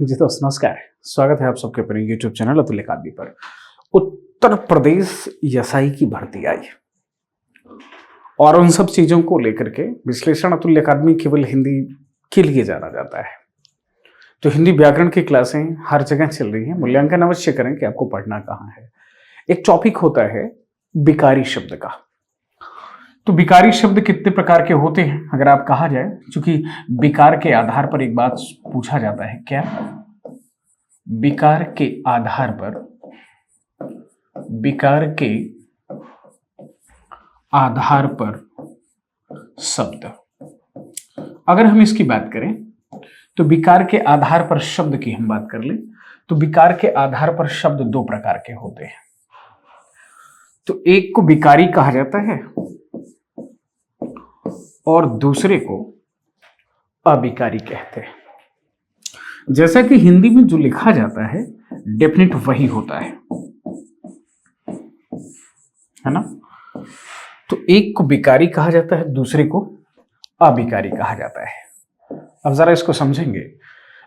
जी दोस्त नमस्कार। स्वागत है आप सबके अपने यूट्यूब चैनल अतुल्य अकादमी पर। उत्तर प्रदेश एसआई की भर्ती आई और उन सब चीजों को लेकर के विश्लेषण अतुल्य अकादमी केवल हिंदी के लिए जाना जाता है। तो हिंदी व्याकरण की क्लासें हर जगह चल रही हैं। मूल्यांकन अवश्य करें कि आपको पढ़ना कहाँ है। एक टॉपिक होता है विकारी शब्द का। तो विकारी शब्द कितने प्रकार के होते हैं अगर आप कहा जाए, क्योंकि विकार के आधार पर एक बात पूछा जाता है, क्या विकार के आधार पर, विकार के आधार पर शब्द, अगर हम इसकी बात करें तो विकार के आधार पर शब्द की हम बात कर लें तो विकार के आधार पर शब्द दो प्रकार के होते हैं। तो एक को विकारी कहा जाता है और दूसरे को अविकारी कहते हैं। जैसा कि हिंदी में जो लिखा जाता है डेफिनेट वही होता है ना। तो एक को विकारी कहा जाता है, दूसरे को अविकारी कहा जाता है। अब जरा इसको समझेंगे।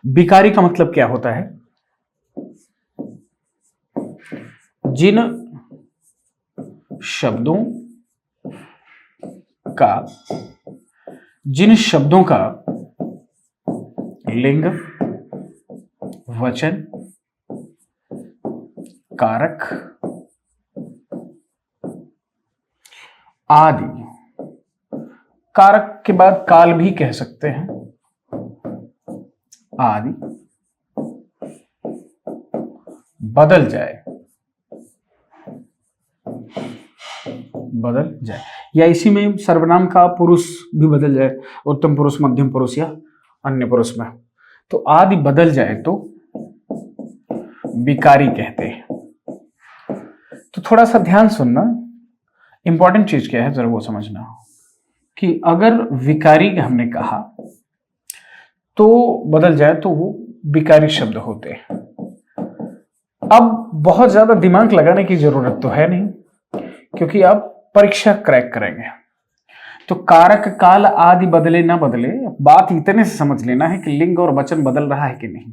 विकारी का मतलब क्या होता है? जिन शब्दों का लिंग, वचन, कारक आदि, कारक के बाद काल भी कह सकते हैं, आदि बदल जाए या इसी में सर्वनाम का पुरुष भी बदल जाए, उत्तम पुरुष, मध्यम पुरुष या अन्य पुरुष में, तो आदि बदल जाए तो विकारी कहते हैं। तो थोड़ा सा ध्यान सुनना, इंपॉर्टेंट चीज क्या है जरा वो समझना कि अगर विकारी हमने कहा तो बदल जाए तो वो विकारी शब्द होते हैं। अब बहुत ज्यादा दिमाग लगाने की जरूरत तो है नहीं, क्योंकि आप परीक्षा क्रैक करेंगे। तो कारक काल आदि बदले ना बदले, बात इतने से समझ लेना है कि लिंग और वचन बदल रहा है कि नहीं।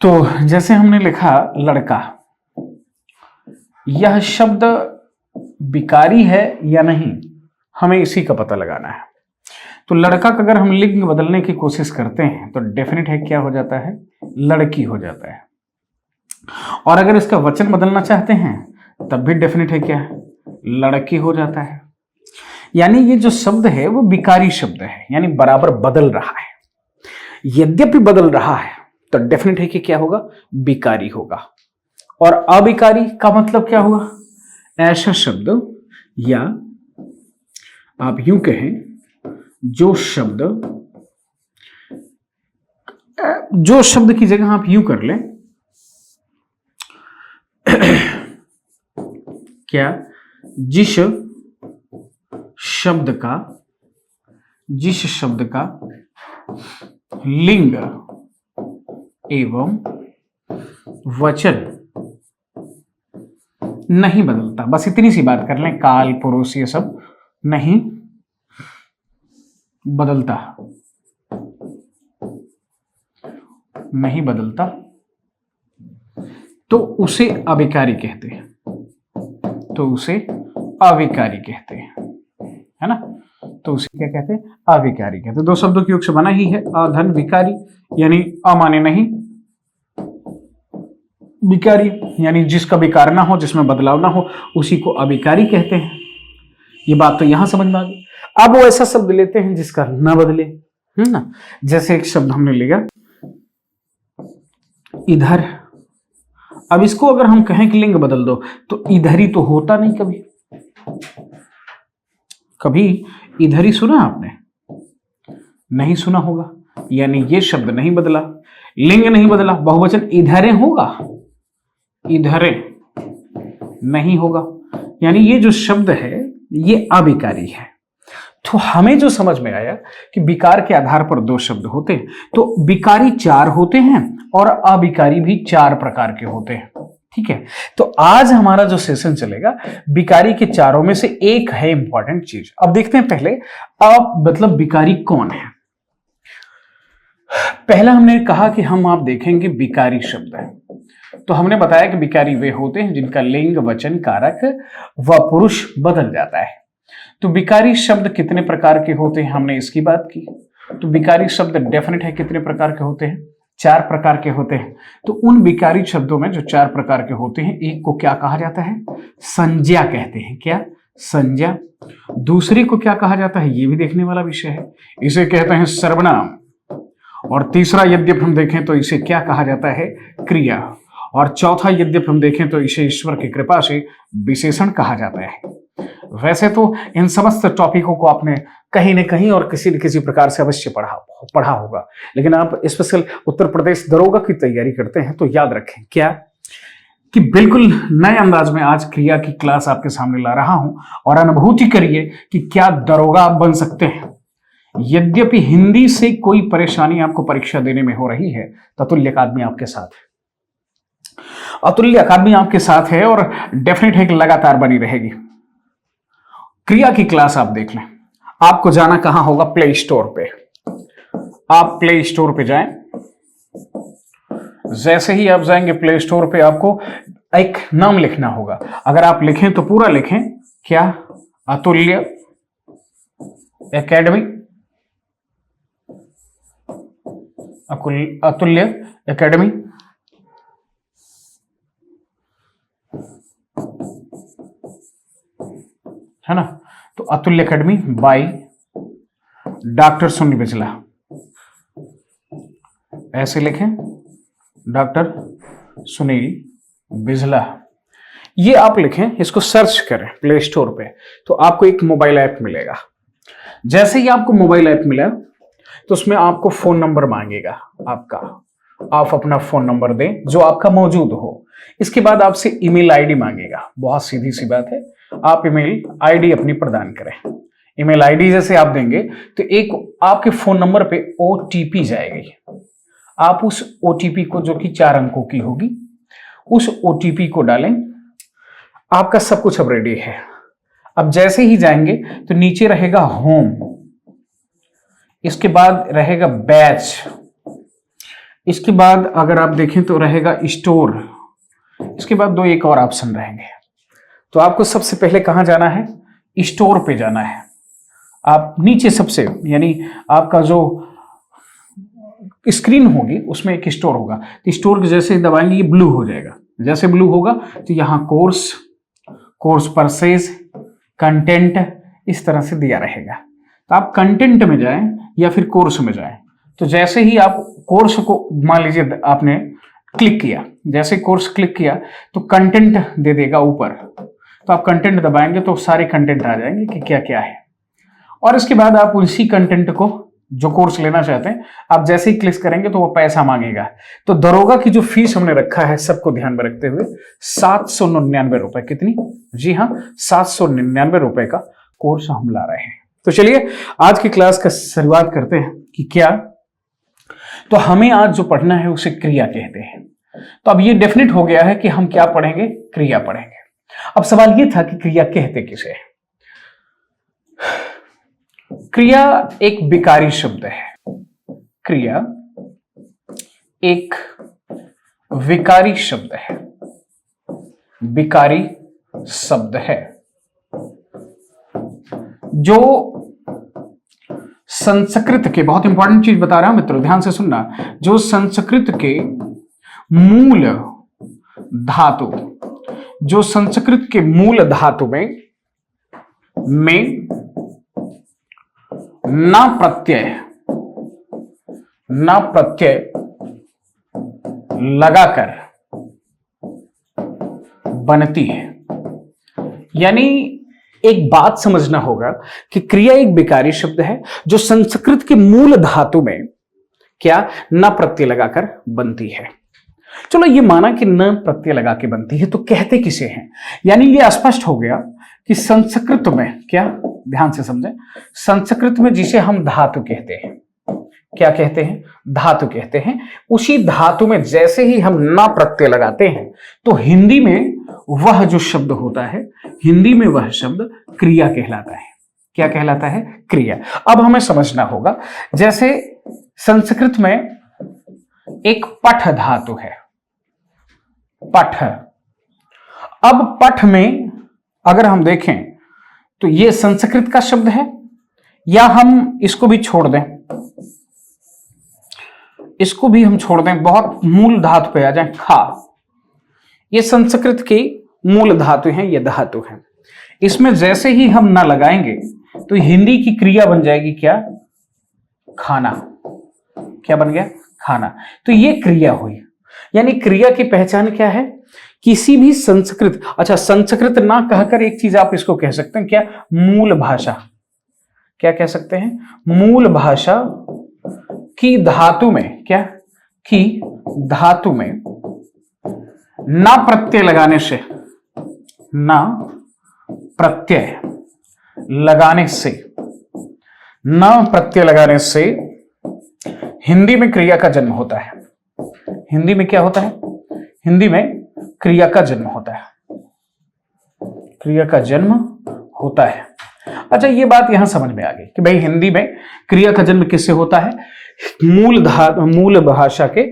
तो जैसे हमने लिखा लड़का, यह शब्द विकारी है या नहीं, हमें इसी का पता लगाना है। तो लड़का का अगर हम लिंग बदलने की कोशिश करते हैं तो डेफिनेट है क्या हो जाता है, लड़की हो जाता है। और अगर इसका वचन बदलना चाहते हैं तब भी डेफिनेट है क्या, लड़की हो जाता है। यानी ये जो शब्द है वो विकारी शब्द है, यानी बराबर बदल रहा है। यद्यपि बदल रहा है तो डेफिनेट है कि क्या होगा, विकारी होगा। और अविकारी का मतलब क्या हुआ, ऐसा शब्द या आप यूं कहें जो शब्द की जगह आप यूं कर लें क्या, जिस शब्द का लिंग एवं वचन नहीं बदलता, बस इतनी सी बात कर लें, काल पुरुष ये सब नहीं बदलता तो उसे अविकारी कहते हैं। है ना। तो उसे क्या कहते हैं, अविकारी कहते हैं। दो शब्दों की योग से बना ही है, अधन विकारी, यानी अमाने नहीं, विकारी यानी जिसका विकार ना हो, जिसमें बदलाव ना हो, उसी को अविकारी कहते हैं। ये बात तो यहां समझ में आ गई। अब वो ऐसा शब्द लेते हैं जिसका ना बदले, है ना। जैसे एक शब्द हमने लिया इधर। अब इसको अगर हम कहें कि लिंग बदल दो तो इधर ही तो होता नहीं। कभी इधर ही सुना आपने, नहीं सुना होगा। यानी ये शब्द नहीं बदला, लिंग नहीं बदला, बहुवचन इधरे होगा, इधरे नहीं होगा। यानी ये जो शब्द है ये अविकारी है। तो हमें जो समझ में आया कि विकार के आधार पर दो शब्द होते हैं, तो विकारी चार होते हैं और अविकारी भी चार प्रकार के होते हैं। ठीक है, तो आज हमारा जो सेशन चलेगा विकारी के चारों में से एक है इंपॉर्टेंट चीज। अब देखते हैं पहले अब मतलब विकारी कौन है। पहला हमने कहा कि हम आप देखेंगे विकारी शब्द है। तो हमने बताया कि विकारी वे होते हैं जिनका लिंग, वचन, कारक व पुरुष बदल जाता है। तो विकारी शब्द कितने प्रकार के होते हैं, हमने इसकी बात की। तो विकारी शब्द डेफिनेट है कितने प्रकार के होते हैं, 4 प्रकार के होते हैं। तो उन विकारी शब्दों में जो 4 प्रकार के होते हैं, एक को क्या कहा जाता है, संज्ञा कहते हैं। क्या, संज्ञा। दूसरे को क्या कहा जाता है, ये भी देखने वाला विषय है, इसे कहते हैं सर्वनाम। और तीसरा यद्यप हम देखें तो इसे क्या कहा जाता है, क्रिया। और चौथा यद्यप हम देखें तो इसे ईश्वर की कृपा से विशेषण कहा जाता है। वैसे तो इन समस्त टॉपिकों को आपने कहीं न कहीं और किसी न किसी प्रकार से अवश्य पढ़ा होगा, लेकिन आप स्पेशल उत्तर प्रदेश दरोगा की तैयारी करते हैं तो याद रखें क्या, कि बिल्कुल नए अंदाज में आज क्रिया की क्लास आपके सामने ला रहा हूं और अनुभूति करिए कि क्या दरोगा आप बन सकते हैं। यद्यपि हिंदी से कोई परेशानी आपको परीक्षा देने में हो रही है तो अतुल्य अकादमी आपके साथ है। अतुल्य अकादमी आपके साथ है और डेफिनेट है कि लगातार बनी रहेगी। क्रिया की क्लास आप देख लें। आपको जाना कहां होगा, प्ले स्टोर पे। आप प्ले स्टोर पे जाएं। जैसे ही आप जाएंगे प्ले स्टोर पे, आपको एक नाम लिखना होगा। अगर आप लिखें तो पूरा लिखें, क्या, अतुल्य एकेडमी। अतुल्य एकेडमी। है ना। तो अतुल्य एकेडमी बाय डॉक्टर सुनील बिजला, ऐसे लिखें, डॉक्टर सुनील बिजला। ये आप लिखें, इसको सर्च करें प्ले स्टोर पे तो आपको एक मोबाइल ऐप मिलेगा। जैसे ही आपको मोबाइल ऐप मिला तो उसमें आपको फोन नंबर मांगेगा आपका। आप अपना फोन नंबर दें जो आपका मौजूद हो। इसके बाद आपसे ईमेल आईडी मांगेगा। बहुत सीधी सी बात है, आप ईमेल आईडी अपनी प्रदान करें। ईमेल आईडी जैसे आप देंगे तो एक आपके फोन नंबर पे ओटीपी जाएगी। आप उस ओटीपी को, जो कि 4 अंकों की होगी, उस ओटीपी को डालें। आपका सब कुछ अब रेडी है। अब जैसे ही जाएंगे तो नीचे रहेगा होम, इसके बाद रहेगा बैच, इसके बाद अगर आप देखें तो रहेगा स्टोर, इसके बाद 2 एक और ऑप्शन रहेंगे। तो आपको सबसे पहले कहां जाना है, स्टोर पे जाना है। आप नीचे सबसे, यानी आपका जो स्क्रीन होगी उसमें एक स्टोर होगा, तो स्टोर के जैसे दबाएंगे ये ब्लू हो जाएगा। जैसे ब्लू होगा तो यहाँ कोर्स, कोर्स परचेज, कंटेंट, इस तरह से दिया रहेगा। तो आप कंटेंट में जाएं या फिर कोर्स में जाएं। तो जैसे ही आप कोर्स को, मान लीजिए आपने क्लिक किया, जैसे कोर्स क्लिक किया तो कंटेंट दे देगा ऊपर। तो आप कंटेंट दबाएंगे तो सारे कंटेंट आ जाएंगे कि क्या क्या है। और इसके बाद आप उसी कंटेंट को, जो कोर्स लेना चाहते हैं, आप जैसे ही क्लिक करेंगे तो वो पैसा मांगेगा। तो दरोगा की जो फीस हमने रखा है, सबको ध्यान में रखते हुए 799 रुपए। कितनी? जी हाँ, 799 रुपए का कोर्स हम ला रहे हैं। तो चलिए आज की क्लास का शुरुआत करते हैं कि क्या। तो हमें आज जो पढ़ना है उसे क्रिया कहते हैं। तो अब ये डेफिनेट हो गया है कि हम क्या पढ़ेंगे, क्रिया पढ़ेंगे। अब सवाल ये था कि क्रिया कहते किसे। क्रिया एक विकारी शब्द है। क्रिया एक विकारी शब्द है, विकारी शब्द है जो संस्कृत के, बहुत इंपॉर्टेंट चीज बता रहा हूं मित्रों, ध्यान से सुनना, जो संस्कृत के मूल धातु, जो संस्कृत के मूल धातु में ना प्रत्यय लगाकर बनती है। यानी एक बात समझना होगा कि क्रिया एक विकारी शब्द है जो संस्कृत के मूल धातु में क्या, न प्रत्यय लगाकर बनती है। चलो ये माना कि न प्रत्यय लगा के बनती है, तो कहते किसे हैं। यानी ये स्पष्ट हो गया कि संस्कृत में क्या, ध्यान से समझें, संस्कृत में जिसे हम धातु कहते हैं, क्या कहते हैं, धातु कहते हैं, उसी धातु में जैसे ही हम ना प्रत्यय लगाते हैं तो हिंदी में वह जो शब्द होता है, हिंदी में वह शब्द क्रिया कहलाता है। क्या कहलाता है, क्रिया। अब हमें समझना होगा, जैसे संस्कृत में एक पठ धातु है, पठ। अब पठ में अगर हम देखें तो यह संस्कृत का शब्द है, या हम इसको भी छोड़ दें, इसको भी हम छोड़ दें, बहुत मूल धातु पे आ जाए, खा। ये संस्कृत की मूल धातु है, ये धातु है। इसमें जैसे ही हम ना लगाएंगे तो हिंदी की क्रिया बन जाएगी क्या? खाना। क्या बन गया? खाना। तो ये क्रिया हुई। यानी क्रिया की पहचान क्या है? किसी भी संस्कृत, अच्छा संस्कृत ना कहकर एक चीज आप इसको कह सकते हैं क्या? मूल भाषा। क्या कह सकते हैं? मूल भाषा की धातु में, क्या की धातु में ना प्रत्यय लगाने से, ना प्रत्यय लगाने से, ना प्रत्यय लगाने से हिंदी में क्रिया का जन्म होता है। हिंदी में क्या होता है? हिंदी में क्रिया का जन्म होता है, क्रिया का जन्म होता है। अच्छा, ये बात यहां समझ में आ गई कि भाई हिंदी में क्रिया का जन्म किससे होता है? मूल भाषा के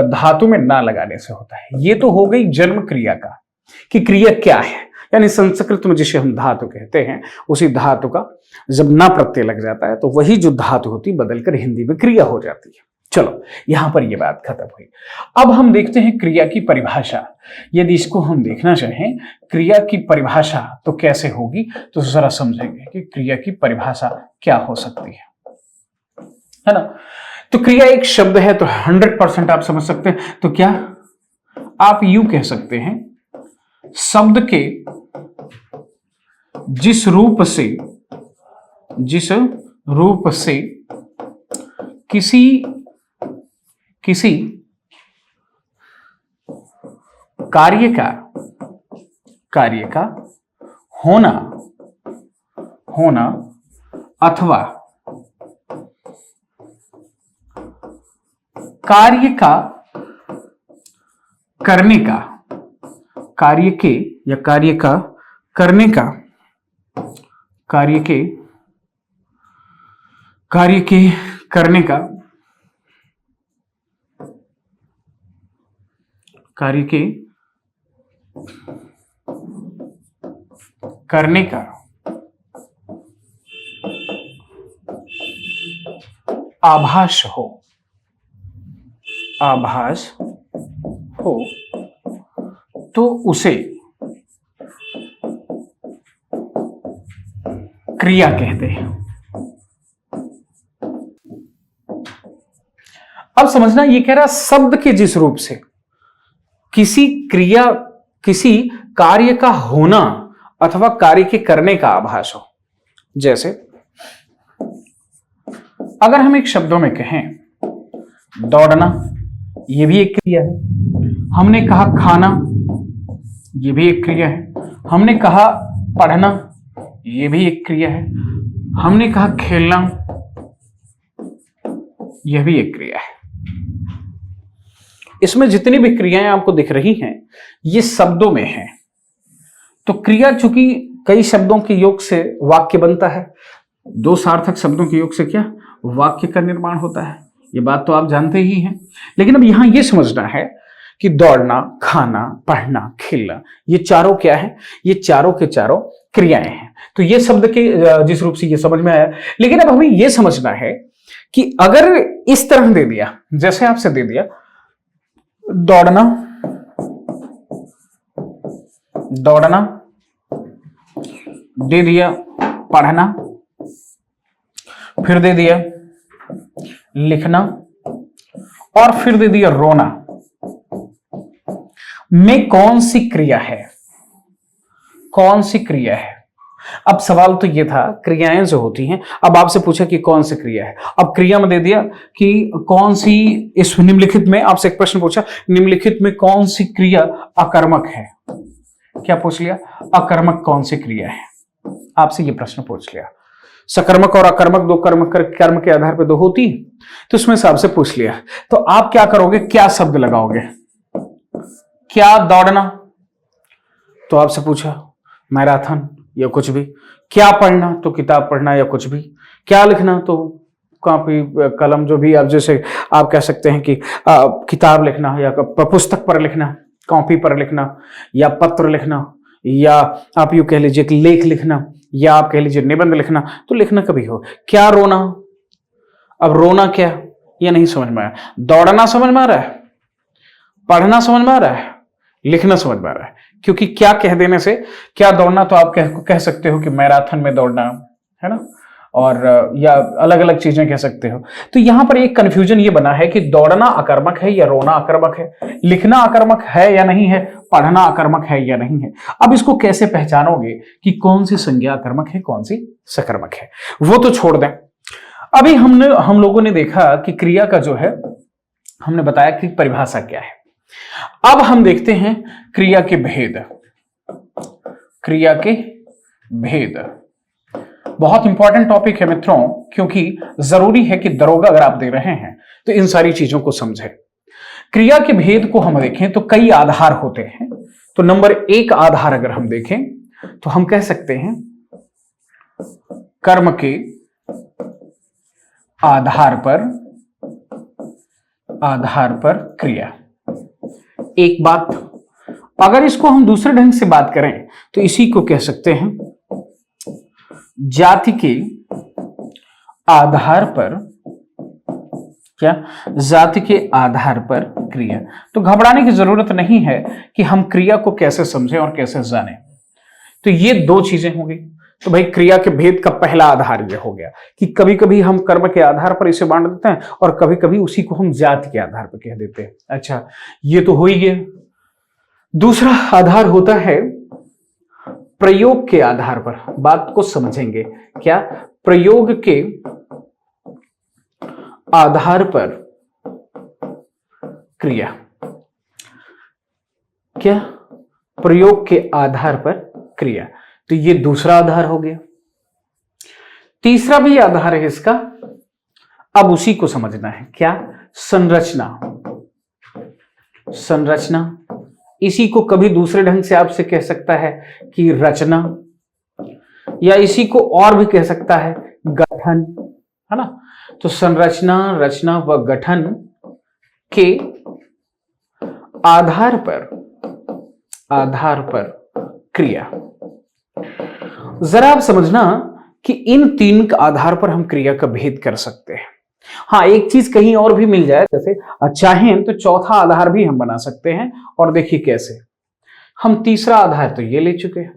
धातु में ना लगाने से होता है। ये तो हो गई जन्म क्रिया का, कि क्रिया क्या है। यानी संस्कृत में जिसे हम धातु कहते हैं, उसी धातु का जब ना प्रत्यय लग जाता है तो वही जो धातु होती बदलकर हिंदी में क्रिया हो जाती है। चलो, यहां पर ये बात खत्म हुई। अब हम देखते हैं क्रिया की परिभाषा। यदि इसको हम देखना चाहें क्रिया की परिभाषा तो कैसे होगी, तो जरा समझेंगे कि क्रिया की परिभाषा क्या हो सकती है ना। तो क्रिया एक शब्द है तो 100% आप समझ सकते हैं। तो क्या आप यूं कह सकते हैं, शब्द के जिस रूप से किसी कार्य का होना अथवा कार्य का करने का, कार्य के या कार्य का करने का, कार्य के करने का, कार्य के करने का आभास हो तो उसे क्रिया कहते हैं। अब समझना, ये कह रहा शब्द के जिस रूप से किसी कार्य का होना अथवा कार्य के करने का आभास हो। जैसे अगर हम एक शब्दों में कहें दौड़ना, यह भी एक क्रिया है। हमने कहा खाना, यह भी एक क्रिया है। हमने कहा पढ़ना, यह भी एक क्रिया है। हमने कहा खेलना, यह भी एक क्रिया है। इसमें जितनी भी क्रियाएं आपको दिख रही हैं ये शब्दों में हैं। तो क्रिया, चूंकि कई शब्दों के योग से वाक्य बनता है, दो सार्थक शब्दों के योग से क्या वाक्य का निर्माण होता है, ये बात तो आप जानते ही हैं। लेकिन अब यहां यह समझना है कि दौड़ना, खाना, पढ़ना, खेलना, ये चारों क्या है? ये चारों के चारों क्रियाएं हैं। तो ये शब्द के जिस रूप से ये समझ में आया। लेकिन अब हमें यह समझना है कि अगर इस तरह दे दिया, जैसे आपसे दे दिया दौड़ना, दे दिया पढ़ना, फिर दे दिया लिखना, और फिर दे दिया रोना, में कौन सी क्रिया है? कौन सी क्रिया है? अब सवाल तो ये था, क्रियाएं जो होती हैं, अब आपसे पूछा कि कौन सी क्रिया है। अब क्रिया में दे दिया कि कौन सी, इस निम्नलिखित में आपसे एक प्रश्न पूछा, निम्नलिखित में कौन सी क्रिया अकर्मक है? क्या पूछ लिया? अकर्मक कौन सी क्रिया है? आपसे ये प्रश्न पूछ लिया। सकर्मक और अकर्मक दो कर्म के आधार पर दो होती है, तो उसमें से आपसे पूछ लिया। तो आप क्या करोगे? क्या शब्द लगाओगे? क्या दौड़ना, तो आपसे पूछा मैराथन या कुछ भी। क्या पढ़ना, तो किताब पढ़ना या कुछ भी। क्या लिखना, तो कॉपी कलम जो भी आप, जैसे आप कह सकते हैं कि किताब लिखना या पुस्तक पर लिखना, कॉपी पर लिखना, या पत्र लिखना, या आप यूं कह लीजिए कि लेख लिखना, या आप कह लीजिए निबंध लिखना, तो लिखना कभी हो। क्या रोना, अब रोना क्या, ये नहीं समझ में आया। दौड़ना समझ में आ रहा है, पढ़ना समझ में आ रहा है, लिखना समझ में आ रहा है। क्योंकि क्या कह देने से, क्या दौड़ना तो आप कह सकते हो कि मैराथन में दौड़ना है ना, और या अलग अलग चीजें कह सकते हो। तो यहां पर एक कंफ्यूजन ये बना है कि दौड़ना आकर्मक है या रोना आकर्मक है, लिखना आकर्मक है या नहीं है, पढ़ना आकर्मक है या नहीं है। अब इसको कैसे पहचानोगे कि कौन सी संज्ञा आकर्मक है, कौन सी सकर्मक है, वो तो छोड़ दें। अभी हम लोगों ने देखा कि क्रिया का जो है, हमने बताया कि परिभाषा क्या है। अब हम देखते हैं क्रिया के भेद। क्रिया के भेद बहुत इंपॉर्टेंट टॉपिक है मित्रों, क्योंकि जरूरी है कि दरोगा अगर आप दे रहे हैं तो इन सारी चीजों को समझें। क्रिया के भेद को हम देखें तो कई आधार होते हैं। तो नंबर 1 आधार अगर हम देखें तो हम कह सकते हैं कर्म के आधार पर क्रिया। एक बात, अगर इसको हम दूसरे ढंग से बात करें तो इसी को कह सकते हैं जाति के आधार पर, क्या, जाति के आधार पर क्रिया। तो घबराने की जरूरत नहीं है कि हम क्रिया को कैसे समझें और कैसे जानें। तो ये 2 चीजें होंगी। तो भाई क्रिया के भेद का पहला आधार यह हो गया कि कभी कभी हम कर्म के आधार पर इसे बांट देते हैं और कभी कभी उसी को हम जाति के आधार पर कह देते हैं। अच्छा, ये तो हो ही गया। दूसरा आधार होता है प्रयोग के आधार पर। बात को समझेंगे, क्या, प्रयोग के आधार पर क्रिया। क्या, प्रयोग के आधार पर क्रिया। तो ये दूसरा आधार हो गया। तीसरा भी आधार है इसका, अब उसी को समझना है। क्या, संरचना। संरचना, इसी को कभी दूसरे ढंग से आपसे कह सकता है कि रचना, या इसी को और भी कह सकता है गठन, है ना। तो संरचना, रचना व गठन के आधार पर क्रिया। जरा आप समझना कि इन 3 आधार पर हम क्रिया का भेद कर सकते हैं। हाँ, एक चीज कहीं और भी मिल जाए, जैसे चाहें तो चौथा आधार भी हम बना सकते हैं। और देखिए कैसे, हम तीसरा आधार तो ये ले चुके हैं।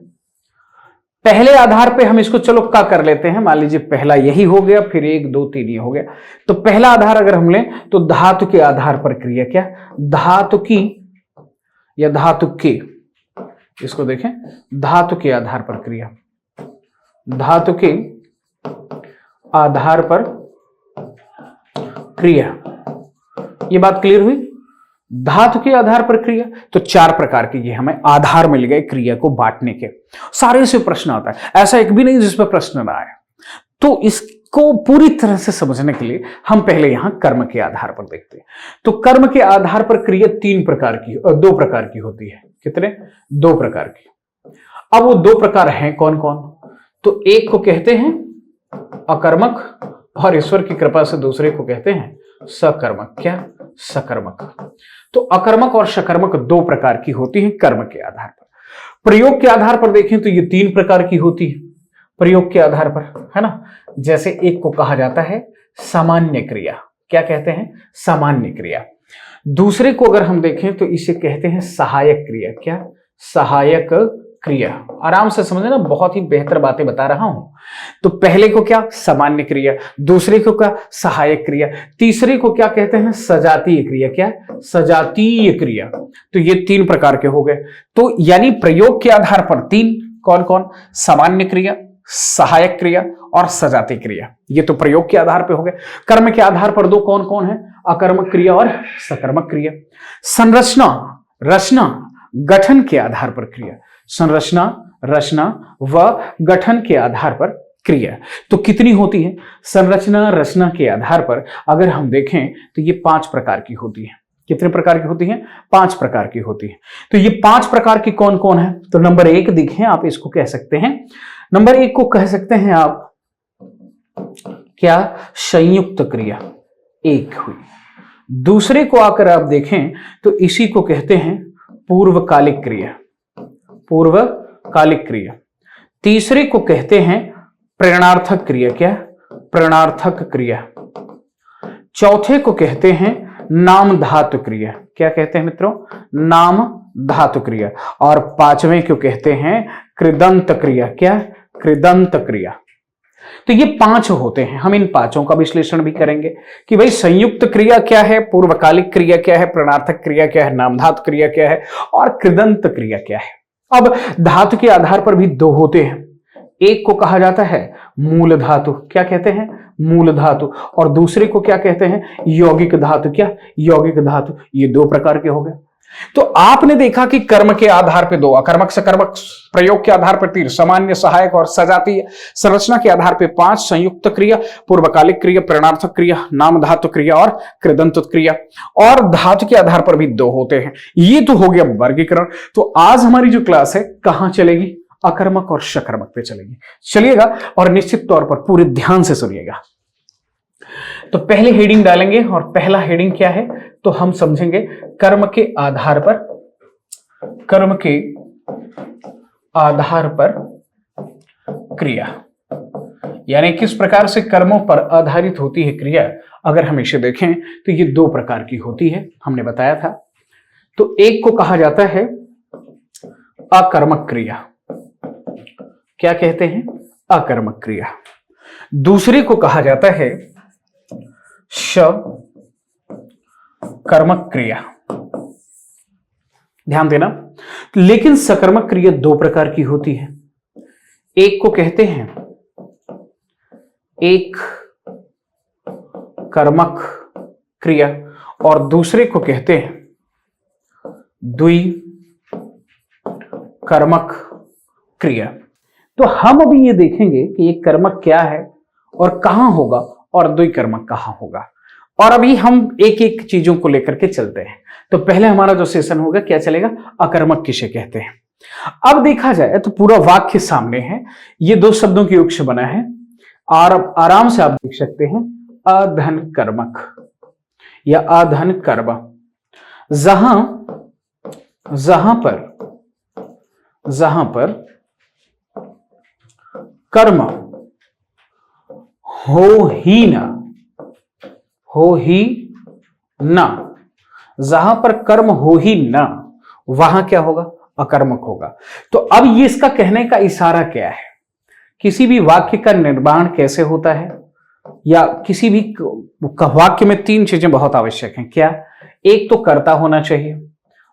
पहले आधार पे हम इसको चलो क्या कर लेते हैं, मान लीजिए पहला यही हो गया, फिर 1 2 3 ये हो गया। तो पहला आधार अगर हम लें तो धातु के आधार पर क्रिया। क्या, धातु की या धातु के, इसको देखें, धातु के आधार पर क्रिया। धातु के आधार पर क्रिया, ये बात क्लियर हुई। धातु के आधार पर क्रिया, तो 4 प्रकार के ये हमें आधार मिल गए क्रिया को बांटने के। सारे से प्रश्न आता है, ऐसा एक भी नहीं जिसमें प्रश्न ना आए। तो इसको पूरी तरह से समझने के लिए हम पहले यहां कर्म के आधार पर देखते हैं। तो कर्म के आधार पर क्रिया 2 प्रकार की होती है। कितने? 2 प्रकार की। अब वो 2 प्रकार हैं कौन कौन? तो एक को कहते हैं अकर्मक, और ईश्वर की कृपा से दूसरे को कहते हैं सकर्मक। क्या? सकर्मक। तो अकर्मक और सकर्मक 2 प्रकार की होती है कर्म के आधार पर। प्रयोग के आधार पर देखें तो ये 3 प्रकार की होती है प्रयोग के आधार पर, है ना। जैसे एक को कहा जाता है सामान्य क्रिया। क्या कहते हैं? सामान्य क्रिया। दूसरे को अगर हम देखें तो इसे कहते हैं सहायक क्रिया। क्या? सहायक क्रिया। आराम से समझना, बहुत ही बेहतर बातें बता रहा हूं। तो पहले को क्या? सामान्य क्रिया। दूसरे को क्या? सहायक क्रिया। तीसरे को क्या कहते हैं? सजातीय क्रिया। क्या? सजातीय क्रिया। तो ये 3 प्रकार के हो गए। तो यानी प्रयोग के आधार पर 3, कौन कौन? सामान्य क्रिया, सहायक क्रिया और सजातीय क्रिया। ये तो प्रयोग के आधार पर हो गए। कर्म के आधार पर 2 कौन कौन है? अकर्मक क्रिया और सकर्मक क्रिया। संरचना, रचना, गठन के आधार पर क्रिया। संरचना, रचना व गठन के आधार पर क्रिया। तो कितनी होती है? संरचना, रचना के आधार पर अगर हम देखें तो ये 5 प्रकार की होती है। कितने प्रकार की होती है? 5 प्रकार की होती है। तो ये 5 प्रकार की कौन कौन है? तो नंबर 1 देखें, आप इसको कह सकते हैं, नंबर 1 को कह सकते हैं आप क्या? संयुक्त क्रिया एक हुई। दूसरे को आकर आप देखें तो इसी को कहते हैं पूर्वकालिक क्रिया, पूर्वकालिक क्रिया। तीसरे को कहते हैं प्रेरणार्थक क्रिया, क्या? प्रेरणार्थक क्रिया। चौथे को कहते हैं नाम धातु क्रिया, क्या कहते हैं मित्रों? नाम धातु क्रिया। और पांचवें को कहते हैं कृदंत क्रिया, क्या? कृदंत क्रिया। तो ये पांच होते हैं। हम इन पांचों का विश्लेषण भी करेंगे कि भाई संयुक्त क्रिया क्या है, पूर्वकालिक क्रिया क्या है, प्रेरणार्थक क्रिया क्या है, नाम धातु क्रिया क्या है और कृदंत क्रिया क्या है। अब धातु के आधार पर भी दो होते हैं। एक को कहा जाता है मूल धातु, क्या कहते हैं? मूल धातु। और दूसरे को क्या कहते हैं? यौगिक धातु, क्या? यौगिक धातु। ये दो प्रकार के हो गए। तो आपने देखा कि कर्म के आधार पर दो, अकर्मक सकर्मक, प्रयोग के आधार पर तीन, सामान्य सहायक और सजातीय, संरचना के आधार पर पांच, संयुक्त क्रिया, पूर्वकालिक क्रिया, प्रेरणार्थक क्रिया, नाम धातु क्रिया और कृदंत क्रिया। और धातु के आधार पर भी दो होते हैं। ये तो हो गया वर्गीकरण। तो आज हमारी जो क्लास है कहां चलेगी? अकर्मक और सकर्मक पे चलेगी। चलिएगा और निश्चित तौर पर पूरे ध्यान से सुनिएगा। तो पहले हेडिंग डालेंगे और पहला हेडिंग क्या है तो हम समझेंगे कर्म के आधार पर, कर्म के आधार पर क्रिया, यानी किस प्रकार से कर्मों पर आधारित होती है क्रिया। अगर हम इसे देखें तो ये दो प्रकार की होती है, हमने बताया था। तो एक को कहा जाता है अकर्मक क्रिया, क्या कहते हैं? अकर्मक क्रिया। दूसरे को कहा जाता है सकर्मक क्रिया। ध्यान देना। लेकिन सकर्मक क्रिया दो प्रकार की होती है। एक को कहते हैं एक कर्मक क्रिया और दूसरे को कहते हैं द्विकर्मक क्रिया। तो हम अभी ये देखेंगे कि एक कर्मक क्या है और कहां होगा और द्विकर्मक कहां होगा। और अभी हम एक एक चीजों को लेकर के चलते हैं। तो पहले हमारा जो सेशन होगा क्या चलेगा? अकर्मक किसे कहते हैं। अब देखा जाए तो पूरा वाक्य सामने है, ये दो शब्दों की योग से बना है और आराम से आप देख सकते हैं अधन कर्मक या अधन कर्म। जहां पर कर्म हो ही ना, जहां पर कर्म हो ही ना वहां क्या होगा? अकर्मक होगा। तो अब ये इसका कहने का इशारा क्या है? किसी भी वाक्य का निर्माण कैसे होता है, या किसी भी वाक्य में तीन चीजें बहुत आवश्यक हैं। क्या? एक तो कर्ता होना चाहिए,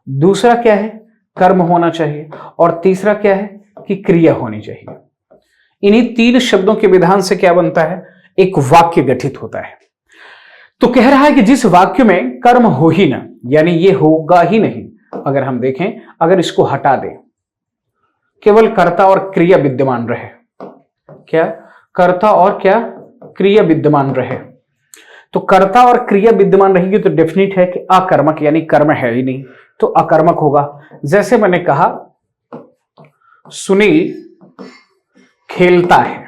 दूसरा क्या है? कर्म होना चाहिए, और तीसरा क्या है कि क्रिया होनी चाहिए। इन्हीं तीन शब्दों के विधान से क्या बनता है? एक वाक्य गठित होता है। तो कह रहा है कि जिस वाक्य में कर्म हो ही ना, यानी ये होगा ही नहीं, अगर हम देखें, अगर इसको हटा दें, केवल कर्ता और क्रिया विद्यमान रहे, क्या? कर्ता और क्या? क्रिया विद्यमान रहे। तो कर्ता और क्रिया विद्यमान रहेगी तो डेफिनेट है कि अकर्मक, यानी कर्म है ही नहीं, तो अकर्मक होगा। जैसे मैंने कहा सुनील खेलता है,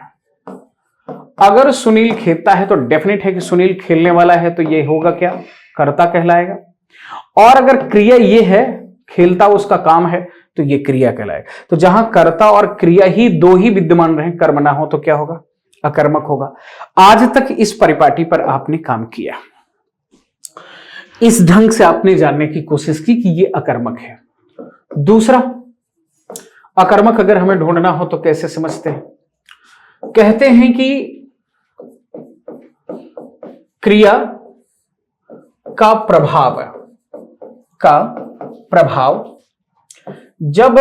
अगर सुनील खेलता है तो डेफिनेट है कि सुनील खेलने वाला है, तो ये होगा क्या? कर्ता कहलाएगा। और अगर क्रिया ये है, खेलता उसका काम है, तो ये क्रिया कहलाएगा। तो जहां कर्ता और क्रिया ही दो ही विद्यमान रहे, कर्म ना हो, तो क्या होगा? अकर्मक होगा। आज तक इस परिपाटी पर आपने काम किया, इस ढंग से आपने जानने की कोशिश की कि ये अकर्मक है। दूसरा, अकर्मक अगर हमें ढूंढना हो तो कैसे समझते हैं? कहते हैं कि क्रिया का प्रभाव जब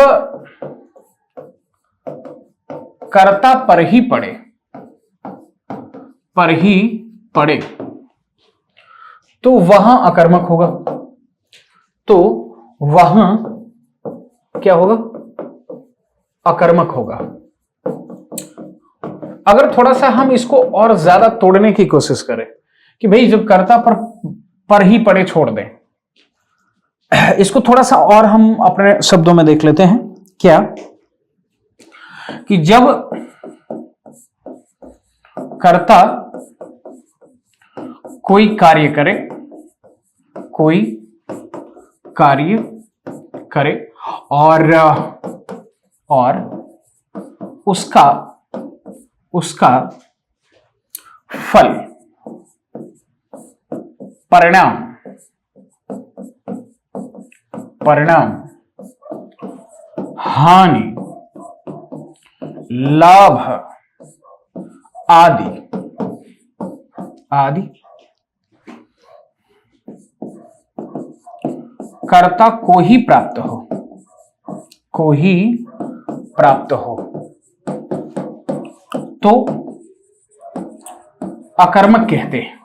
कर्ता पर ही पड़े तो वहां अकर्मक होगा। तो वहां क्या होगा? अकर्मक होगा। अगर थोड़ा सा हम इसको और ज्यादा तोड़ने की कोशिश करें कि भाई जब कर्ता पर ही पड़े छोड़ दें, इसको थोड़ा सा और हम अपने शब्दों में देख लेते हैं। क्या? कि जब कर्ता कोई कार्य करे, कोई कार्य करे और उसका फल, परिणाम, हानि, लाभ आदि कर्ता को ही प्राप्त हो तो अकर्मक कहते हैं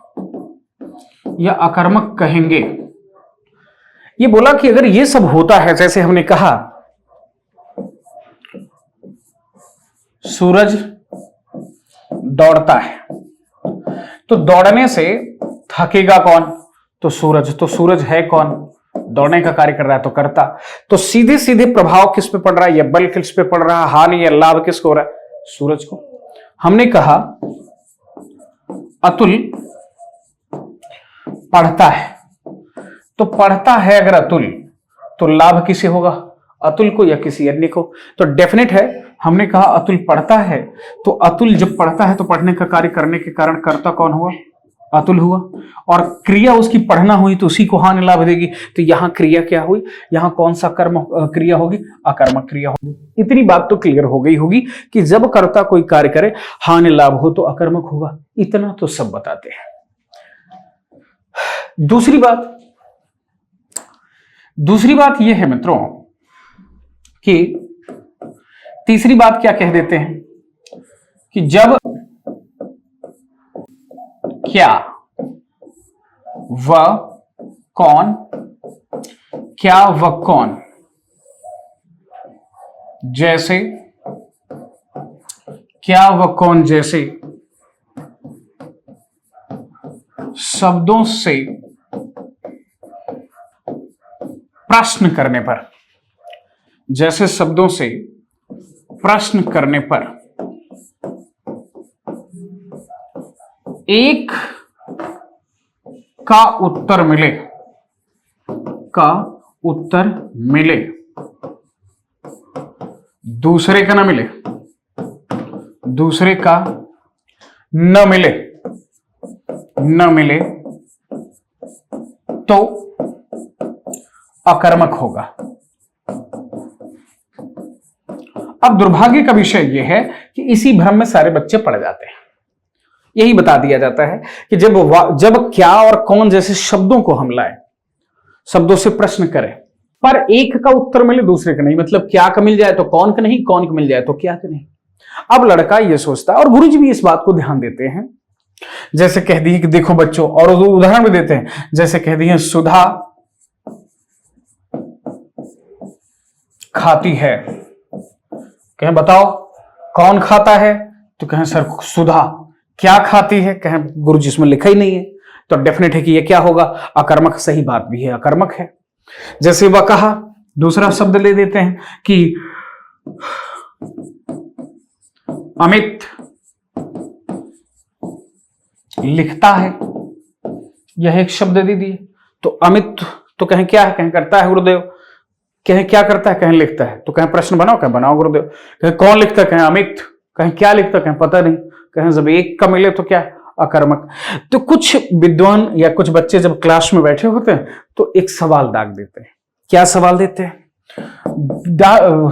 या अकर्मक कहेंगे। ये बोला कि अगर ये सब होता है, जैसे हमने कहा सूरज दौड़ता है तो दौड़ने से थकेगा कौन? तो सूरज है कौन? दौड़ने का कार्य कर रहा है तो करता। तो सीधे सीधे प्रभाव किस पे पड़ रहा है, या बल किस पे पड़ रहा है, हानि या लाभ किसको हो रहा है? सूरज को। हमने कहा अतुल पढ़ता है, तो पढ़ता है अगर अतुल तो लाभ किसे होगा? अतुल को या किसी अन्य को? तो डेफिनेट है, हमने कहा अतुल पढ़ता है तो अतुल जब पढ़ता है तो पढ़ने का कार्य करने के कारण कर्ता कौन हुआ? अतुल हुआ। और क्रिया उसकी पढ़ना हुई तो उसी को हानि लाभ देगी। तो यहां क्रिया क्या हुई? यहां कौन सा कर्म क्रिया होगी? अकर्मक क्रिया होगी। इतनी बात तो क्लियर हो गई होगी कि जब कर्ता कोई कार्य करे हानि लाभ हो तो अकर्मक होगा। इतना तो सब बताते हैं। दूसरी बात यह है मित्रों कि तीसरी बात क्या कह देते हैं कि जब क्या व कौन, क्या व कौन जैसे, क्या व कौन जैसे शब्दों से प्रश्न करने पर, जैसे शब्दों से प्रश्न करने पर एक का उत्तर मिले, दूसरे का न मिले, दूसरे का न मिले तो अकर्मक होगा। अब दुर्भाग्य का विषय यह है कि इसी भ्रम में सारे बच्चे पड़ जाते हैं। यही बता दिया जाता है कि जब क्या और कौन जैसे शब्दों को हम लाए, शब्दों से प्रश्न करें, पर एक का उत्तर मिले दूसरे का नहीं, मतलब क्या का मिल जाए तो कौन का नहीं, कौन का मिल जाए तो क्या का नहीं। अब लड़का यह सोचता है, और गुरुजी भी इस बात को ध्यान देते हैं। जैसे कह दिए कि देखो बच्चों, और उदाहरण भी देते हैं, जैसे कह दिए सुधा खाती है, कहें बताओ कौन खाता है, तो कहें सर सुधा। क्या खाती है, कहें गुरुजी इसमें लिखा ही नहीं है, तो डेफिनेट है कि ये क्या होगा? अकर्मक। सही बात भी है, अकर्मक है। जैसे वह कहा, दूसरा शब्द ले देते हैं कि अमित लिखता है, यह एक शब्द दे दिए। तो अमित तो कहें क्या है, कहें करता है गुरुदेव, कहें क्या करता है, कहें लिखता है। तो कहें प्रश्न बनाओ, कहें बनाओ गुरुदेव। कहें कौन लिखता है, कहें अमित। कहें क्या लिखता है, कहें पता नहीं। कहें जब एक का मिले तो क्या? अकर्मक। तो कुछ विद्वान या कुछ बच्चे जब क्लास में बैठे होते हैं तो एक सवाल दाग देते हैं। क्या सवाल देते हैं?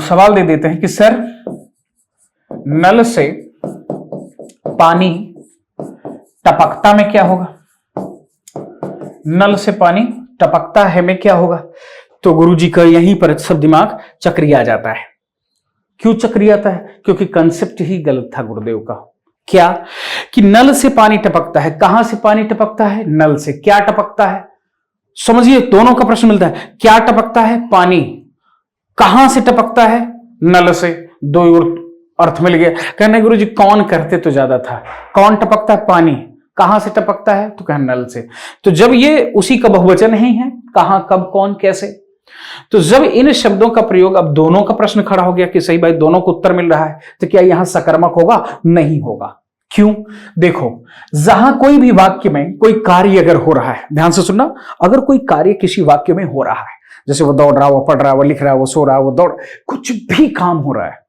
सवाल दे देते हैं कि सर नल से पानी टपकता में क्या होगा? नल से पानी टपकता है में क्या होगा? तो गुरुजी का यहीं पर सब दिमाग चक्रिया जाता है। क्यों चक्रियाता है? क्योंकि कंसेप्ट ही गलत था गुरुदेव का। क्या कि नल से पानी टपकता है। कहां से पानी टपकता है? नल से। क्या टपकता है? समझिए, दोनों का प्रश्न मिलता है। क्या टपकता है? पानी। कहां से टपकता है? नल से। दो अर्थ मिल गया। कहने गुरुजी कौन करते तो ज्यादा था। कौन टपकता है? पानी। कहां से टपकता है? तो कहें नल से। तो जब ये उसी का बहुवचन ही है, कहां, कब, कौन, कैसे, तो जब इन शब्दों का प्रयोग, अब दोनों का प्रश्न खड़ा हो गया कि सही भाई दोनों को उत्तर मिल रहा है, तो क्या यहां सकर्मक होगा? नहीं होगा। क्यों? देखो, जहां कोई भी वाक्य में कोई कार्य अगर हो रहा है, ध्यान से सुनना, अगर कोई कार्य किसी वाक्य में हो रहा है, जैसे वो दौड़ रहा, वो पढ़ रहा, वो लिख रहा, वो सो रहा, वो दौड़, कुछ भी काम हो रहा है,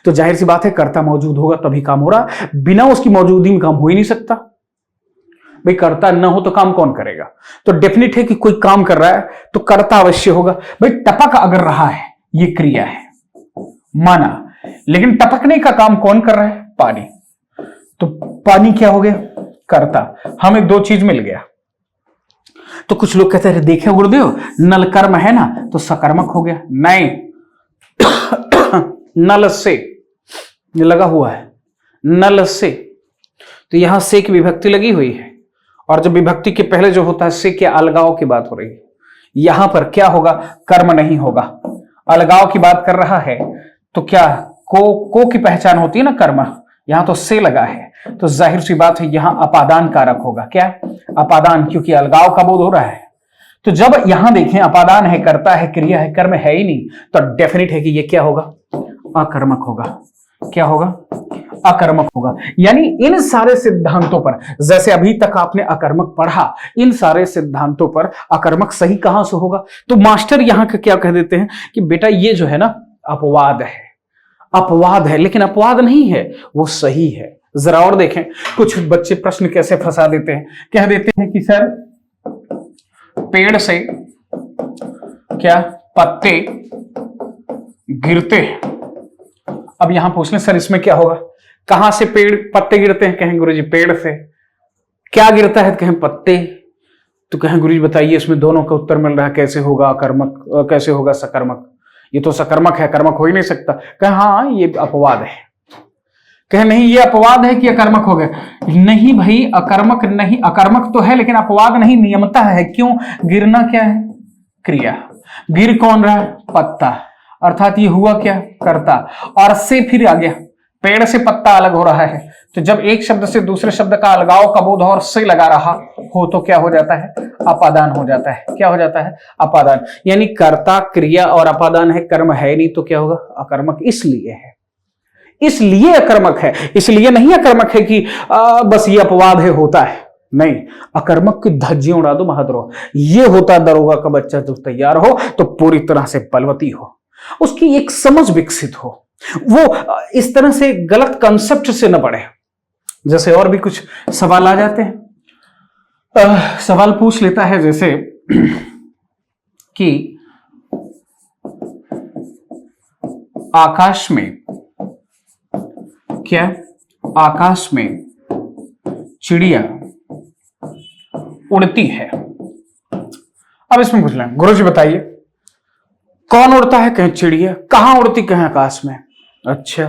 तो जाहिर सी बात है कर्ता मौजूद होगा तभी काम हो रहा। बिना उसकी मौजूदगी में काम हो ही नहीं सकता। भाई कर्ता न हो तो काम कौन करेगा? तो डेफिनेट है कि कोई काम कर रहा है तो कर्ता अवश्य होगा। भाई टपक अगर रहा है, ये क्रिया है, माना, लेकिन टपकने का काम कौन कर रहा है? पानी। तो पानी क्या हो गया? कर्ता। हमें दो चीज मिल गया। तो कुछ लोग कहते हैं देखे गुरुदेव, नल कर्म है ना तो सकर्मक हो गया। नहीं, नल से लगा हुआ है, नल से, तो यहां से की विभक्ति लगी हुई है, और जब विभक्ति के पहले जो होता है से के अलगाव की बात हो रही है, यहां पर क्या होगा? कर्म नहीं होगा। अलगाव की बात कर रहा है तो क्या को की पहचान होती है ना कर्म, यहां तो से लगा है, तो जाहिर सी बात है यहां अपादान कारक होगा। क्या? अपादान, क्योंकि अलगाव का बोध हो रहा है। तो जब यहां देखें अपादान है, कर्ता है, क्रिया है, कर्म है ही नहीं, तो डेफिनेट है कि ये क्या होगा? अकर्मक होगा। क्या होगा? अकर्मक होगा। यानी इन सारे सिद्धांतों पर, जैसे अभी तक आपने अकर्मक पढ़ा, इन सारे सिद्धांतों पर अकर्मक सही कहां से होगा? तो मास्टर यहां का क्या कह देते हैं कि बेटा ये जो है ना अपवाद है, अपवाद है, लेकिन अपवाद नहीं है, वो सही है। जरा और देखें, कुछ बच्चे प्रश्न कैसे फंसा देते हैं, कह देते हैं कि सर पेड़ से क्या पत्ते गिरते हैं। अब यहां पूछ लें सर इसमें क्या होगा? कहां से पेड़ पत्ते गिरते हैं? कहें गुरुजी पेड़ से। क्या गिरता है? कहें पत्ते। तो कहें गुरुजी बताइए, इसमें दोनों का उत्तर मिल रहा है, कैसे होगा अकर्मक, कैसे होगा सकर्मक? ये तो सकर्मक है, कर्मक हो ही नहीं सकता। कहें हाँ ये अपवाद है। कहें नहीं ये अपवाद है कि अकर्मक हो गया। नहीं भाई, अकर्मक नहीं, अकर्मक तो है लेकिन अपवाद नहीं, नियमता है। क्यों? गिरना क्या है? क्रिया। गिर कौन रहा? पत्ता, अर्थात ये हुआ क्या? कर्ता। और से फिर आ गया, पेड़ से पत्ता अलग हो रहा है, तो जब एक शब्द से दूसरे शब्द का अलगाव का बोध और से लगा रहा हो तो क्या हो जाता है? अपादान हो जाता है। क्या हो जाता है? अपादान। यानी कर्ता, क्रिया और अपादान है, कर्म है नहीं, तो क्या होगा? अकर्मक। इसलिए है, इसलिए अकर्मक है, इसलिए नहीं अकर्मक है कि बस ये अपवाद है होता है। नहीं, अकर्मक की धज्जियां उड़ा दो बहादुर। ये होता दरोगा का बच्चा जो तैयार हो तो पूरी तरह से बलवती हो, उसकी एक समझ विकसित हो, वो इस तरह से गलत कंसेप्ट से न पड़े। जैसे और भी कुछ सवाल आ जाते हैं, सवाल पूछ लेता है जैसे कि आकाश में क्या? आकाश में चिड़िया उड़ती है। अब इसमें पूछ लें गुरुजी बताइए कौन उड़ता है? कहें चिड़िया। कहां उड़ती? कहें आकाश में। अच्छा,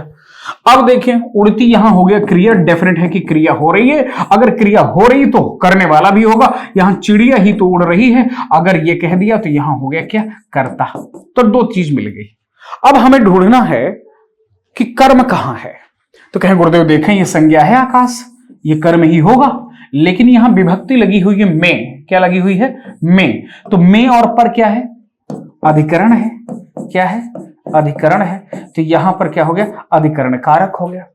अब देखें उड़ती यहां हो गया क्रिया, डेफिनेट है कि क्रिया हो रही है। अगर क्रिया हो रही तो करने वाला भी होगा, यहां चिड़िया ही तो उड़ रही है। अगर ये कह दिया तो यहां हो गया क्या? कर्ता। तो दो चीज मिल गई। अब हमें ढूंढना है कि कर्म कहां है। तो कहें गुरुदेव देखें ये संज्ञा है आकाश, ये कर्म ही होगा, लेकिन यहां विभक्ति लगी हुई है में। क्या लगी हुई है? में। तो में और पर क्या है? अधिकरण है। क्या है? अधिकरण है। तो यहां पर क्या हो गया? अधिकरण कारक हो गया।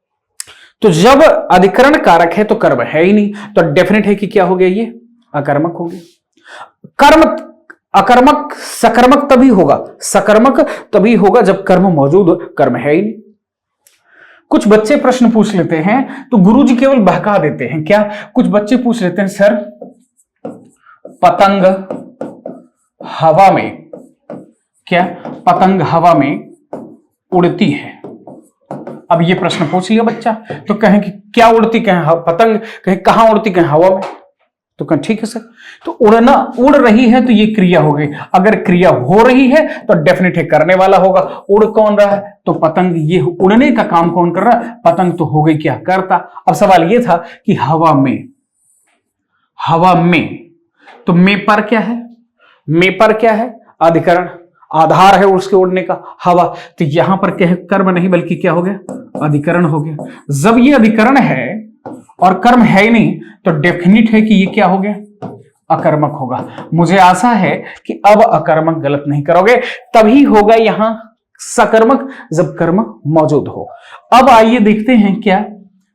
तो जब अधिकरण कारक है तो कर्म है ही नहीं, तो डेफिनेट है कि क्या हो गया? ये अकर्मक हो गया। कर्म अकर्मक सकर्मक तभी होगा, सकर्मक तभी होगा जब कर्म मौजूद, कर्म है ही नहीं। कुछ बच्चे प्रश्न पूछ लेते हैं तो गुरुजी केवल बहका देते हैं। क्या? कुछ बच्चे पूछ लेते हैं सर पतंग हवा में, क्या पतंग हवा में उड़ती है? अब ये प्रश्न पूछ लिया बच्चा, तो कहें कि क्या उड़ती? कहें पतंग। कहें कहां उड़ती? कहें हवा में। तो कहें ठीक है सर, तो उड़ना, उड़ रही है तो ये क्रिया हो गई। अगर क्रिया हो रही है तो डेफिनेट है करने वाला होगा। उड़ कौन रहा है? तो पतंग। ये उड़ने का काम कौन कर रहा है? पतंग। तो हो गई क्या? कर्ता। अब सवाल ये था कि हवा में, हवा में, तो में पर क्या है? में पर क्या है? अधिकरण, आधार है उसके उड़ने का, हवा। तो यहां पर क्या है? कर्म नहीं बल्कि क्या हो गया? अधिकरण हो गया। जब ये अधिकरण है और कर्म है ही नहीं तो डेफिनिट है कि ये क्या हो गया? अकर्मक होगा। मुझे आशा है कि अब अकर्मक गलत नहीं करोगे, तभी होगा यहां सकर्मक जब कर्म मौजूद हो। अब आइए देखते हैं क्या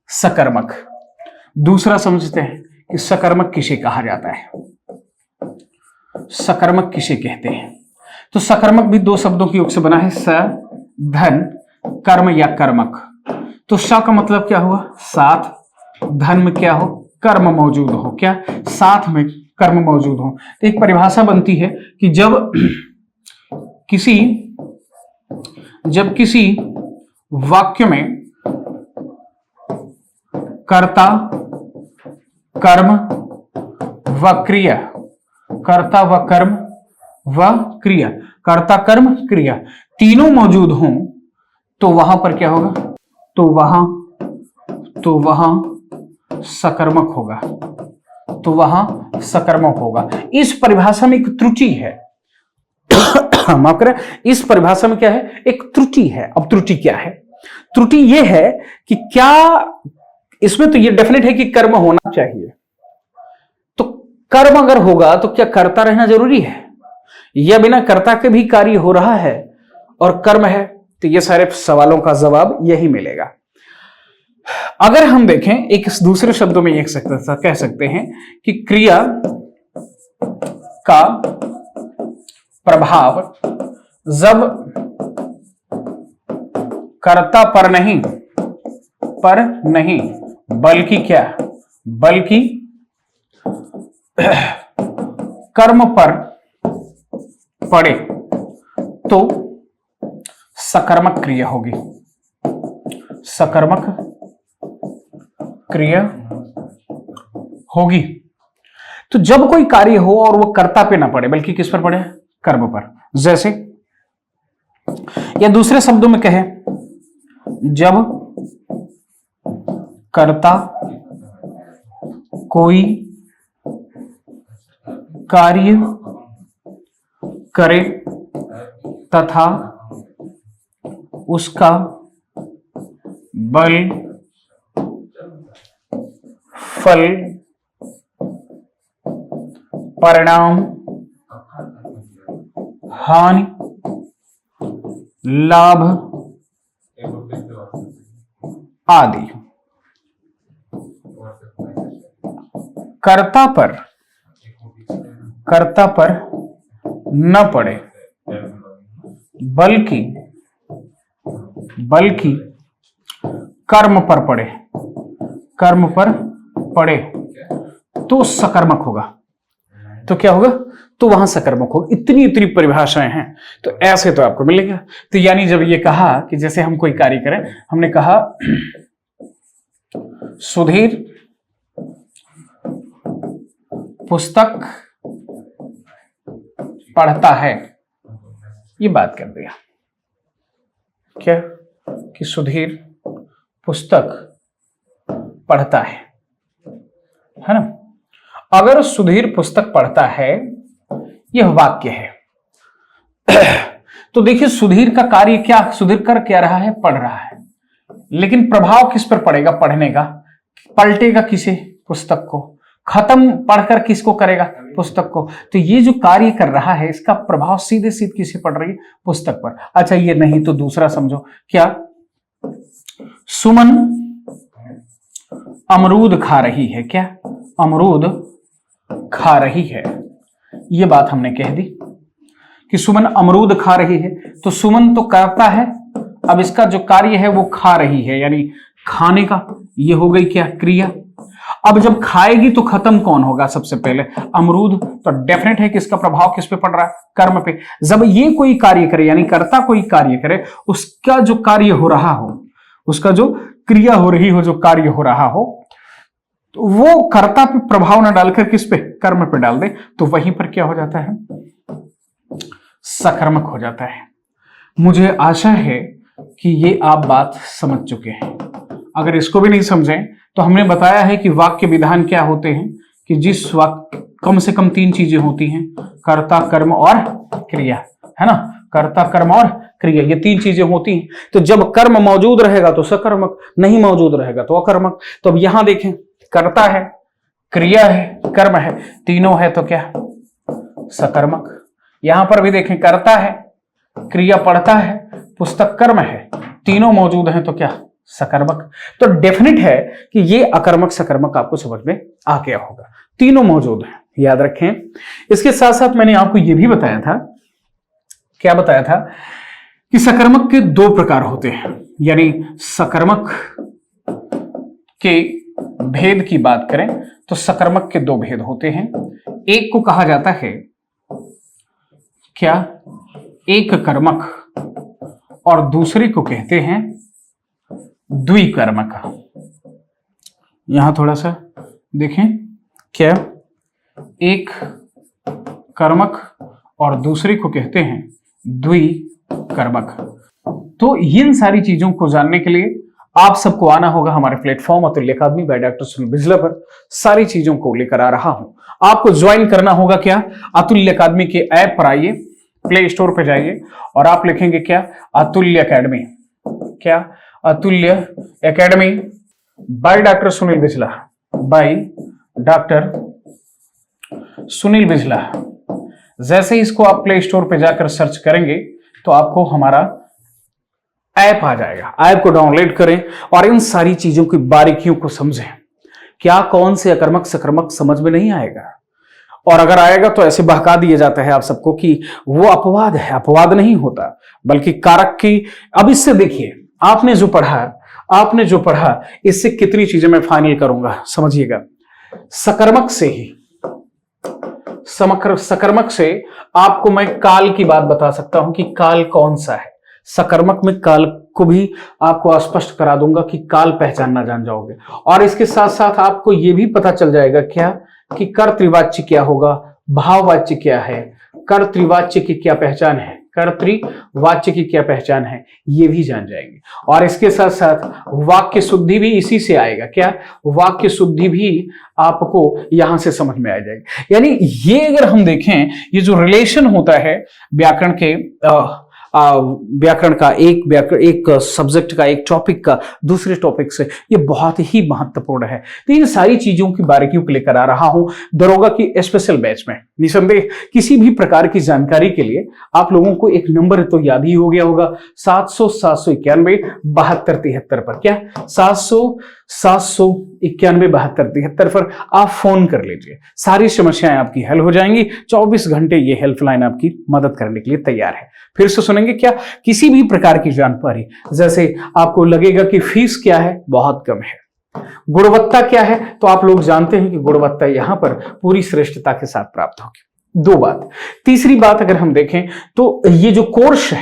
सकर्मक। दूसरा समझते हैं कि सकर्मक किसे कहा जाता है, सकर्मक किसे कहते हैं। तो सकर्मक भी दो शब्दों के योग से बना है, स धन कर्म या कर्मक। तो स का मतलब क्या हुआ, साथ, धन में क्या हो, कर्म मौजूद हो, क्या साथ में कर्म मौजूद हो। तो एक परिभाषा बनती है कि जब किसी वाक्य में कर्ता कर्म व क्रिया, कर्ता व कर्म व क्रिया, कर्ता कर्म क्रिया तीनों मौजूद हों तो वहां पर क्या होगा, तो वहां सकर्मक होगा, तो वहां सकर्मक होगा। इस परिभाषा में एक त्रुटि है, माफ करें, इस परिभाषा में क्या है, एक त्रुटि है। अब त्रुटि क्या है, त्रुटि यह है कि क्या इसमें तो ये डेफिनेट है कि कर्म होना चाहिए, तो कर्म अगर होगा तो क्या कर्ता रहना जरूरी है, या बिना कर्ता के भी कार्य हो रहा है और कर्म है, तो ये सारे सवालों का जवाब यही मिलेगा। अगर हम देखें एक दूसरे शब्दों में कह सकते हैं कि क्रिया का प्रभाव जब कर्ता पर नहीं बल्कि क्या, बल्कि कर्म पर पड़े तो सकर्मक क्रिया होगी, सकर्मक क्रिया होगी। तो जब कोई कार्य हो और वो कर्ता पे ना पड़े बल्कि किस पर पड़े, कर्म पर। जैसे या दूसरे शब्दों में कहें, जब कर्ता कोई कार्य करे तथा उसका बल फल परिणाम हानि लाभ आदि कर्ता पर न पड़े बल्कि कर्म पर पड़े तो सकर्मक होगा। तो क्या होगा, तो वहां सकर्मक होगा। इतनी परिभाषाएं हैं, तो ऐसे तो आपको मिलेगा। तो यानी जब ये कहा कि जैसे हम कोई कार्य करें, हमने कहा सुधीर पुस्तक पढ़ता है, ये बात कर दिया क्या, कि सुधीर पुस्तक पढ़ता है ना। अगर सुधीर पुस्तक पढ़ता है, यह वाक्य है, तो देखिए सुधीर का कार्य क्या, सुधीर कर क्या रहा है, पढ़ रहा है, लेकिन प्रभाव किस पर पड़ेगा, पढ़ने का, पलटेगा किसे, पुस्तक को, खत्म पढ़कर किसको करेगा, पुस्तक को। तो ये जो कार्य कर रहा है इसका प्रभाव सीधे किसे पड़ रही है, पुस्तक पर। अच्छा ये नहीं तो दूसरा समझो, क्या, सुमन अमरूद खा रही है, क्या, अमरूद खा रही है, ये बात हमने कह दी कि सुमन अमरूद खा रही है। तो सुमन तो करता है, अब इसका जो कार्य है वो खा रही है, यानी खाने का, ये हो गई क्या, क्रिया। अब जब खाएगी तो खत्म कौन होगा, सबसे पहले अमरूद। तो डेफिनेट है कि इसका प्रभाव किस पे पड़ रहा है, कर्म पे। जब ये कोई कार्य करे, यानी कर्ता कोई कार्य करे, उसका जो कार्य हो रहा हो, उसका जो क्रिया हो रही हो, जो कार्य हो रहा हो, तो वो कर्ता पे प्रभाव न डालकर किस पे, कर्म पे डाल दे, तो वहीं पर क्या हो जाता है, सकर्मक हो जाता है। मुझे आशा है कि ये आप बात समझ चुके हैं। अगर इसको भी नहीं समझें तो हमने बताया है कि वाक्य विधान क्या होते हैं, कि जिस वाक्य कम से कम 3 चीजें होती हैं, कर्ता कर्म और क्रिया, है ना, कर्ता कर्म और क्रिया, ये 3 चीजें होती हैं। तो जब कर्म मौजूद रहेगा तो सकर्मक, नहीं मौजूद रहेगा तो अकर्मक। तो अब यहां देखें, कर्ता है, क्रिया है, कर्म है, तीनों है तो क्या, सकर्मक। यहां पर भी देखें, कर्ता है, क्रिया पढ़ता है, पुस्तक कर्म है, तीनों मौजूद हैं तो क्या, सकर्मक। तो डेफिनेट है कि ये अकर्मक सकर्मक आपको समझ में आ गया होगा। तीनों मौजूद हैं, याद रखें। इसके साथ साथ मैंने आपको यह भी बताया था, क्या बताया था, कि सकर्मक के दो प्रकार होते हैं। यानी सकर्मक के भेद की बात करें तो सकर्मक के दो भेद होते हैं। एक को कहा जाता है क्या, एक कर्मक, और दूसरे को कहते हैं द्विकर्मक। यहां थोड़ा सा देखें, क्या, एक कर्मक और दूसरे को कहते हैं द्विकर्मक। तो इन सारी चीजों को जानने के लिए आप सबको आना होगा हमारे प्लेटफॉर्म अतुल्य अकादमी बाय डॉक्टर सुनील बिजला पर। सारी चीजों को लेकर आ रहा हूं, आपको ज्वाइन करना होगा क्या, अतुल्य अकादमी के ऐप पर आइए, प्ले स्टोर पर जाइए और आप लिखेंगे क्या, अतुल्य अकेडमी, क्या, Atulya academy by doctor Sunil Bijla, by doctor Sunil Bijla. जैसे ही इसको आप प्ले स्टोर पे जाकर सर्च करेंगे तो आपको हमारा ऐप आ जाएगा। ऐप को डाउनलोड करें और इन सारी चीजों की बारीकियों को समझें। क्या कौन से अकर्मक सकर्मक समझ में नहीं आएगा, और अगर आएगा तो ऐसे बहका दिया जाता है आप सबको कि वो अपवाद है। अपवाद नहीं होता, बल्कि कारक की। अब इससे देखिए, आपने जो पढ़ा इससे कितनी चीजें मैं फाइनल करूंगा, समझिएगा। सकर्मक से आपको मैं काल की बात बता सकता हूं कि काल कौन सा है। सकर्मक में काल को भी आपको स्पष्ट करा दूंगा कि काल पहचानना जान जाओगे। और इसके साथ साथ आपको यह भी पता चल जाएगा क्या, कि कर्तृवाच्य क्या होगा, भाववाच्य क्या है, कर्तृवाच्य की क्या पहचान है, कर्तृवाच्य की क्या पहचान है, ये भी जान जाएंगे। और इसके साथ साथ वाक्य शुद्धि भी इसी से आएगा। क्या, वाक्य शुद्धि भी आपको यहां से समझ में आ जाएगी। यानी ये अगर हम देखें, ये जो रिलेशन होता है व्याकरण के व्याकरण का एक सब्जेक्ट का, एक टॉपिक का दूसरे टॉपिक से, ये बहुत ही महत्वपूर्ण है। तो इन सारी चीजों की बारीकियों को लेकर आ रहा हूं दरोगा की स्पेशल बैच में। निसंदेह किसी भी प्रकार की जानकारी के लिए आप लोगों को एक नंबर तो याद ही हो गया होगा, 700-791-7273 पर। क्या, 700-791-7273 पर आप फोन कर लीजिए, सारी समस्याएं आपकी हल हो जाएंगी। 24 घंटे ये हेल्पलाइन आपकी मदद करने के लिए तैयार है। फिर से सुनेंगे क्या, किसी भी प्रकार की जानकारी, जैसे आपको लगेगा कि फीस क्या है, बहुत कम है, गुणवत्ता क्या है, तो आप लोग जानते हैं कि गुणवत्ता यहां पर पूरी श्रेष्ठता के साथ प्राप्त होगी। दो बात। तीसरी बात अगर हम देखें तो ये जो कोर्स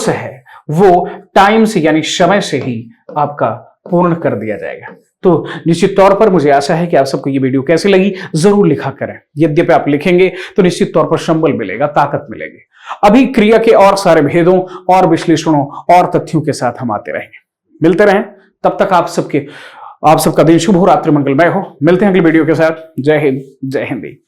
है वो टाइम से यानी समय से ही आपका पूर्ण कर दिया जाएगा। तो निश्चित तौर पर मुझे आशा है कि आप सबको ये वीडियो कैसी लगी जरूर लिखा करें। यद्यपि आप लिखेंगे तो निश्चित तौर पर संबल मिलेगा, ताकत मिलेगी। अभी क्रिया के और सारे भेदों और विश्लेषणों और तथ्यों के साथ हम आते रहेंगे, मिलते रहें। तब तक आप सबका दिन शुभ हो, रात्रि मंगलमय हो। मिलते हैं अगली वीडियो के साथ। जय हिंद, जय हिंदी।